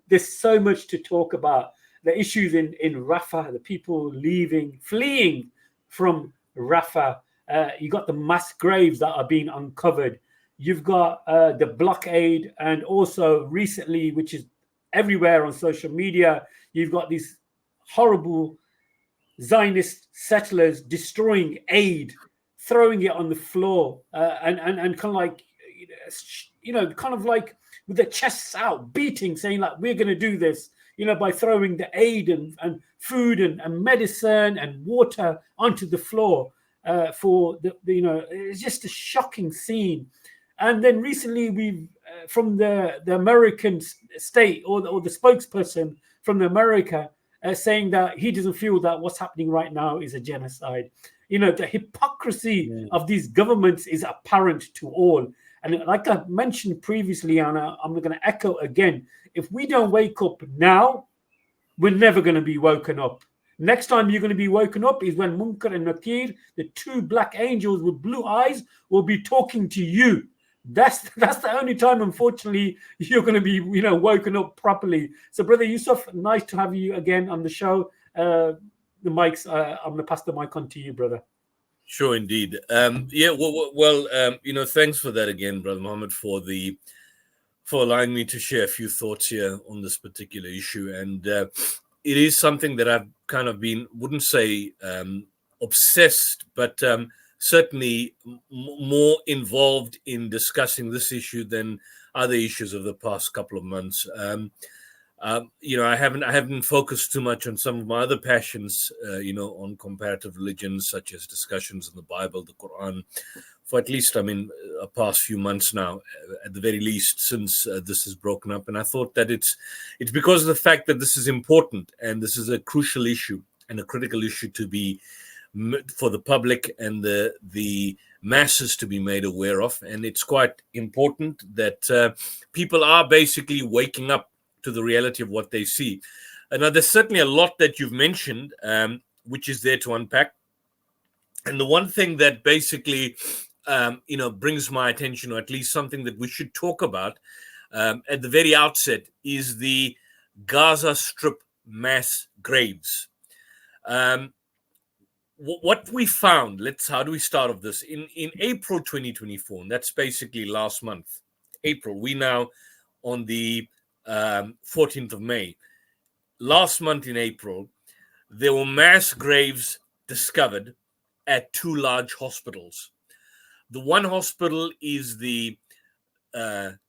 There's so much to talk about. The issues in Rafah, the people leaving, fleeing from Rafah. You got the mass graves that are being uncovered. You've got the blockade, and also recently, which is everywhere on social media, you've got these horrible Zionist settlers destroying aid, throwing it on the floor, and kind of like, kind of like with their chests out, beating, saying like, we're going to do this, by throwing the aid and food and medicine and water onto the floor for it's just a shocking scene. And then recently, we've from the American state, or the spokesperson from America, saying that he doesn't feel that what's happening right now is a genocide. The hypocrisy Yeah. of these governments is apparent to all. And like I mentioned previously, Anna, I'm going to echo again. If we don't wake up now, we're never going to be woken up. Next time you're going to be woken up is when Munkar and Nakir, the two black angels with blue eyes, will be talking to you. That's the only time, unfortunately, you're going to be woken up properly. So, brother Yusuf, nice to have you again on the show. The mics, I'm going to pass the mic on to you, brother. Sure, indeed. Yeah, thanks for that again, Brother Mohammed, for allowing me to share a few thoughts here on this particular issue. And it is something that I've kind of been, wouldn't say obsessed, but certainly more involved in discussing this issue than other issues of the past couple of months. I haven't focused too much on some of my other passions, on comparative religions, such as discussions in the Bible, the Quran, for at least, a past few months now, at the very least, since this is broken up. And I thought that it's because of the fact that this is important, and this is a crucial issue and a critical issue to be for the public and the masses to be made aware of. And it's quite important that people are basically waking up to the reality of what they see. Now, there's certainly a lot that you've mentioned, which is there to unpack. And the one thing that basically, brings my attention, or at least something that we should talk about at the very outset, is the Gaza Strip mass graves. What we found, how do we start off this? In April 2024, and that's basically last month, April, we now on the 14th of May. Last month in April, there were mass graves discovered at two large hospitals. The one hospital is the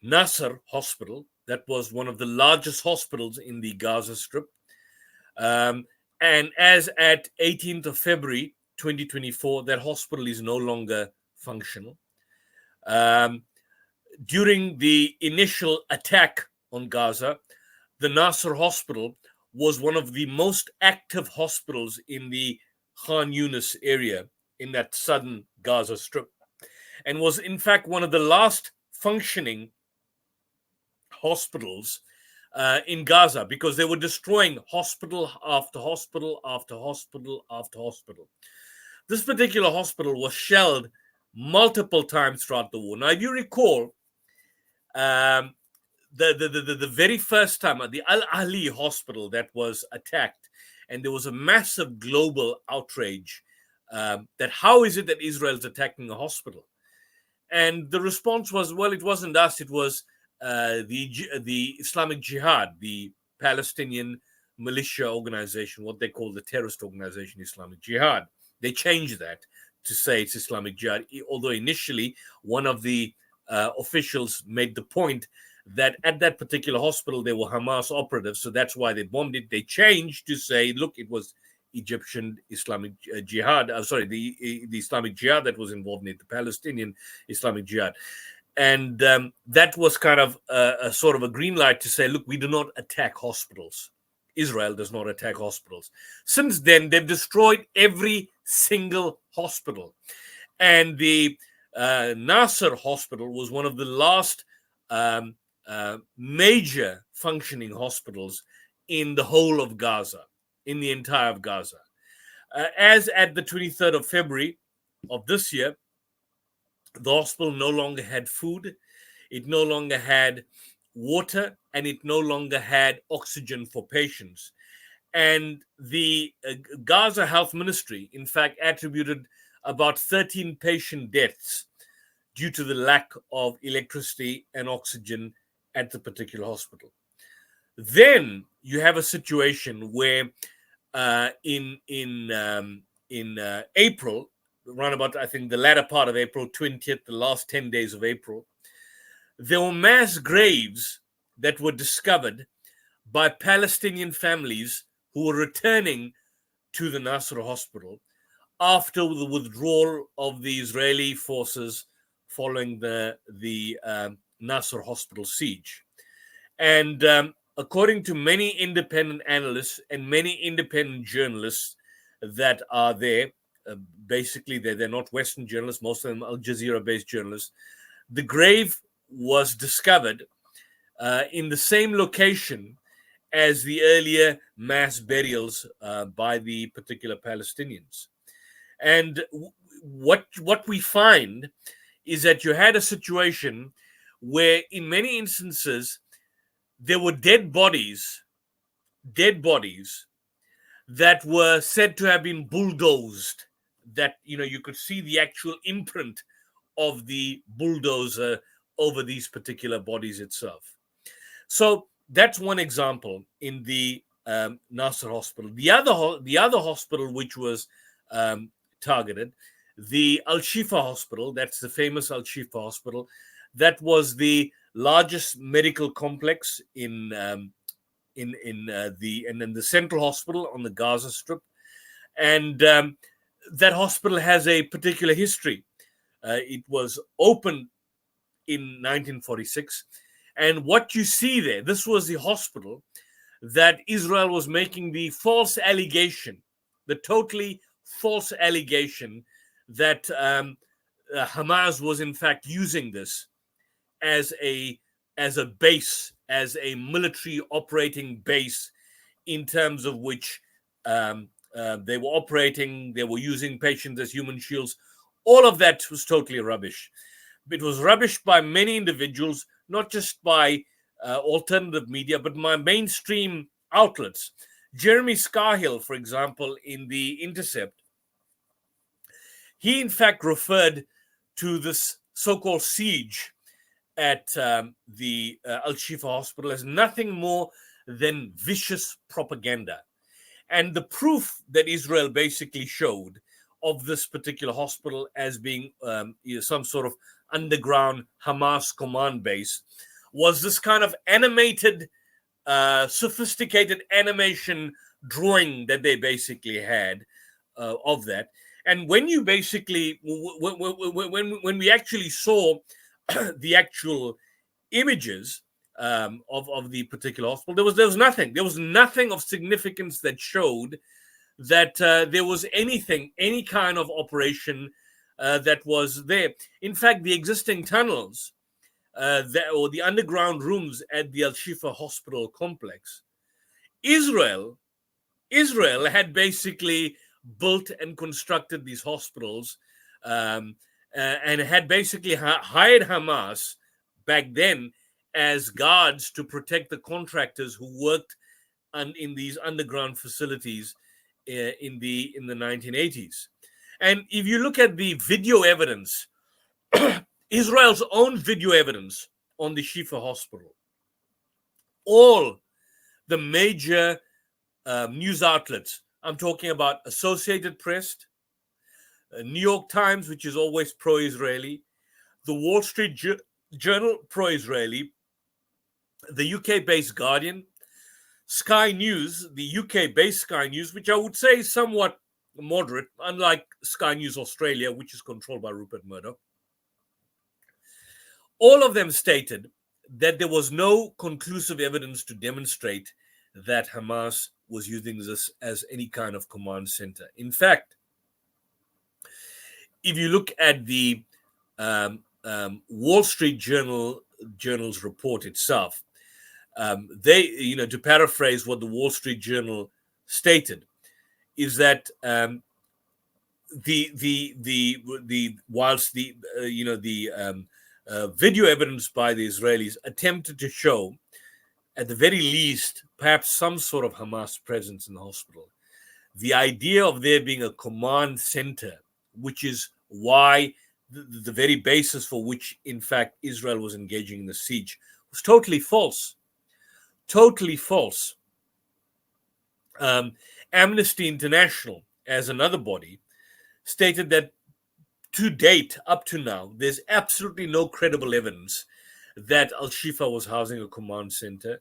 Nasser Hospital. That was one of the largest hospitals in the Gaza Strip. And as at 18th of February 2024, that hospital is no longer functional. During the initial attack on Gaza, the Nasser Hospital was one of the most active hospitals in the Khan Yunis area in that southern Gaza Strip, and was in fact one of the last functioning hospitals in Gaza, because they were destroying hospital after hospital after hospital after hospital. This particular hospital was shelled multiple times throughout the war. Now, if you recall, the very first time at the Al Ahli hospital that was attacked, and there was a massive global outrage that how is it that Israel is attacking a hospital? And the response was, well, it wasn't us, it was the Islamic Jihad, the Palestinian militia organization, what they call the terrorist organization, Islamic Jihad. They changed that to say it's Islamic Jihad, although initially one of the officials made the point that at that particular hospital there were Hamas operatives, so that's why they bombed it. They changed to say, look, it was Egyptian Islamic Jihad, the Islamic Jihad that was involved in it, the Palestinian Islamic Jihad. And that was kind of a sort of a green light to say, look, we do not attack hospitals. Israel does not attack hospitals. Since then, they've destroyed every single hospital. And the Nasser Hospital was one of the last major functioning hospitals in the whole of Gaza, in the entire of Gaza. As at the 23rd of February of this year, the hospital no longer had food. It no longer had water, and it no longer had oxygen for patients. And the Gaza Health Ministry, in fact, attributed about 13 patient deaths due to the lack of electricity and oxygen at the particular hospital. Then you have a situation where in April, around about, I think, the latter part of April 20th, the last 10 days of April, there were mass graves that were discovered by Palestinian families who were returning to the Nasser hospital after the withdrawal of the Israeli forces following the Nasser hospital siege. And according to many independent analysts and many independent journalists that are there, basically they're not Western journalists, most of them Al Jazeera-based journalists, the grave was discovered in the same location as the earlier mass burials by the particular Palestinians. And what we find is that you had a situation where in many instances there were dead bodies that were said to have been bulldozed, that you could see the actual imprint of the bulldozer over these particular bodies itself. So that's one example in the Nasser hospital. The other hospital which was targeted, the Al Shifa hospital, that's the famous Al Shifa hospital, that was the largest medical complex in the central hospital on the Gaza Strip, and that hospital has a particular history. It was opened in 1946, and what you see there, this was the hospital that Israel was making the false allegation, the totally false allegation that Hamas was in fact using this as a base, as a military operating base, in terms of which they were operating, they were using patients as human shields. All of that was totally rubbish. It was rubbish by many individuals, not just by alternative media, but by mainstream outlets. Jeremy Scahill, for example, in The Intercept, he in fact referred to this so-called siege at the Al Shifa hospital as nothing more than vicious propaganda. And the proof that Israel basically showed of this particular hospital as being some sort of underground Hamas command base was this kind of animated, sophisticated animation drawing that they basically had of that. And when you basically, when we actually saw the actual images of the particular hospital, there was nothing. There was nothing of significance that showed that there was any kind of operation that was there. In fact, the existing tunnels or the underground rooms at the Al Shifa hospital complex, Israel had basically built and constructed these hospitals and had basically hired Hamas back then as guards to protect the contractors who worked in these underground facilities in the 1980s. And if you look at the video evidence, Israel's own video evidence on the Shifa hospital, all the major news outlets, I'm talking about Associated Press, New York Times, which is always pro-Israeli, the Wall Street Journal, pro-Israeli, the UK-based Guardian, Sky News, the UK-based Sky News, which I would say is somewhat moderate, unlike Sky News Australia, which is controlled by Rupert Murdoch. All of them stated that there was no conclusive evidence to demonstrate that Hamas was using this as any kind of command center. In fact, if you look at the Wall Street Journal's report itself, they, to paraphrase what the Wall Street Journal stated, is that whilst the video evidence by the Israelis attempted to show, at the very least, perhaps some sort of Hamas presence in the hospital. The idea of there being a command center, which is why the very basis for which, in fact, Israel was engaging in the siege, was totally false. Totally false. Amnesty International, as another body, stated that to date, up to now, there's absolutely no credible evidence that Al-Shifa was housing a command center.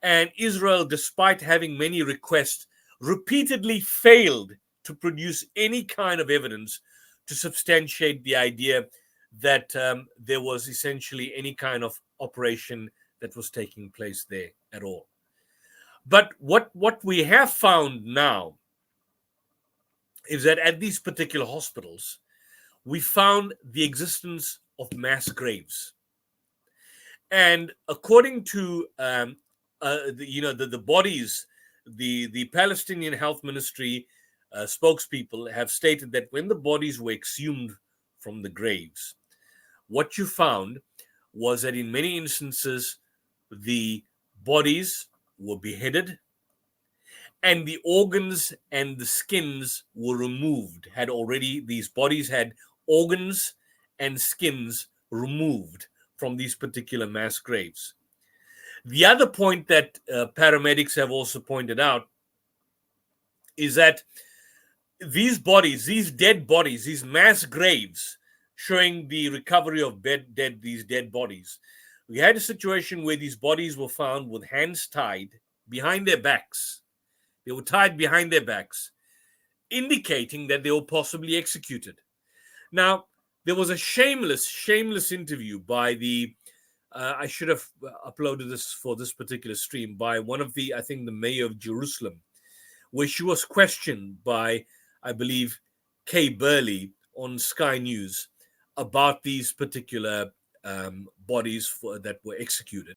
And Israel, despite having many requests, repeatedly failed to produce any kind of evidence to substantiate the idea that there was essentially any kind of operation that was taking place there at all. But what we have found now is that at these particular hospitals, we found the existence of mass graves. And according to the bodies, the Palestinian Health Ministry spokespeople have stated that when the bodies were exhumed from the graves, what you found was that in many instances, the bodies were beheaded and the organs and the skins were removed. These bodies had organs and skins removed from these particular mass graves. The other point that paramedics have also pointed out is that these bodies, these dead bodies, these mass graves showing the recovery of these dead bodies, we had a situation where these bodies were found with hands tied behind their backs. They were tied behind their backs, indicating that they were possibly executed. Now, there was a shameless interview by the, I should have uploaded this for this particular stream, by one of the, I think the mayor of Jerusalem, where she was questioned by, I believe, Kay Burley on Sky News about these particular bodies that were executed.